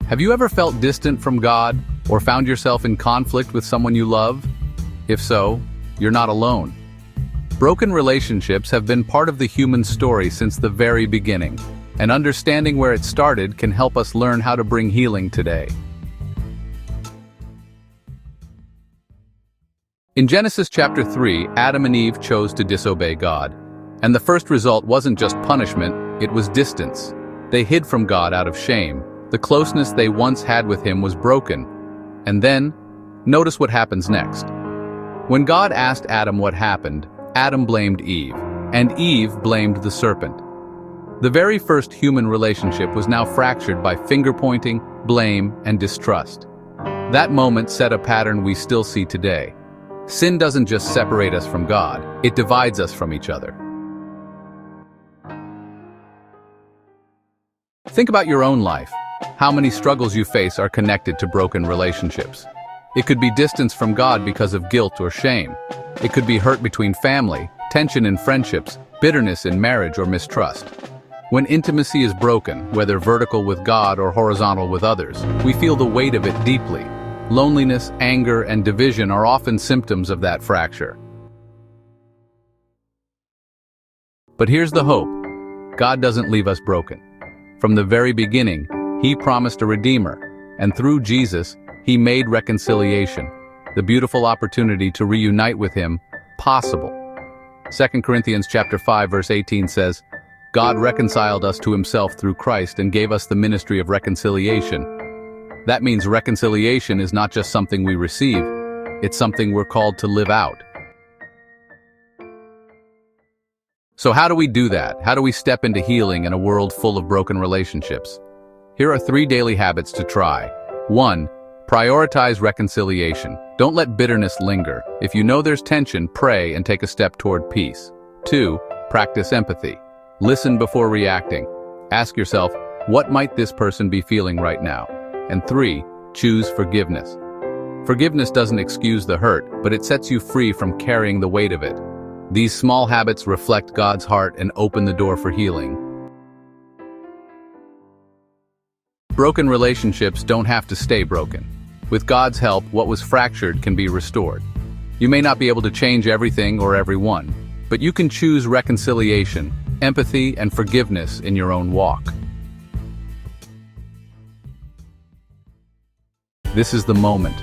Have you ever felt distant from God or found yourself in conflict with someone you love? If so, you're not alone. Broken relationships have been part of the human story since the very beginning, and understanding where it started can help us learn how to bring healing today. In Genesis chapter 3, Adam and Eve chose to disobey God. And the first result wasn't just punishment, it was distance. They hid from God out of shame. The closeness they once had with Him was broken. And then, notice what happens next. When God asked Adam what happened, Adam blamed Eve, and Eve blamed the serpent. The very first human relationship was now fractured by finger-pointing, blame, and distrust. That moment set a pattern we still see today. Sin doesn't just separate us from God, it divides us from each other. Think about your own life. How many struggles you face are connected to broken relationships? It could be distance from God because of guilt or shame. It could be hurt between family, tension in friendships, bitterness in marriage, or mistrust. When intimacy is broken, whether vertical with God or horizontal with others, we feel the weight of it deeply. Loneliness, anger, and division are often symptoms of that fracture. But here's the hope. God doesn't leave us broken. From the very beginning, He promised a Redeemer, and through Jesus, He made reconciliation, the beautiful opportunity to reunite with Him, possible. 2 Corinthians chapter 5 verse 18 says, God reconciled us to Himself through Christ and gave us the ministry of reconciliation. That means reconciliation is not just something we receive, it's something we're called to live out. So how do we do that? How do we step into healing in a world full of broken relationships? Here are 3 daily habits to try. 1. Prioritize reconciliation. Don't let bitterness linger. If you know there's tension, pray and take a step toward peace. 2. Practice empathy. Listen before reacting. Ask yourself, what might this person be feeling right now? And 3. Choose forgiveness. Forgiveness doesn't excuse the hurt, but it sets you free from carrying the weight of it. These small habits reflect God's heart and open the door for healing. Broken relationships don't have to stay broken. With God's help, what was fractured can be restored. You may not be able to change everything or everyone, but you can choose reconciliation, empathy, and forgiveness in your own walk. This is the moment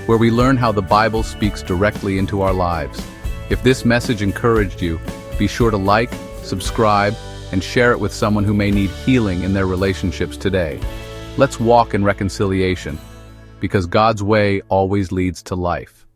where we learn how the Bible speaks directly into our lives. If this message encouraged you, be sure to like, subscribe, and share it with someone who may need healing in their relationships today. Let's walk in reconciliation, because God's way always leads to life.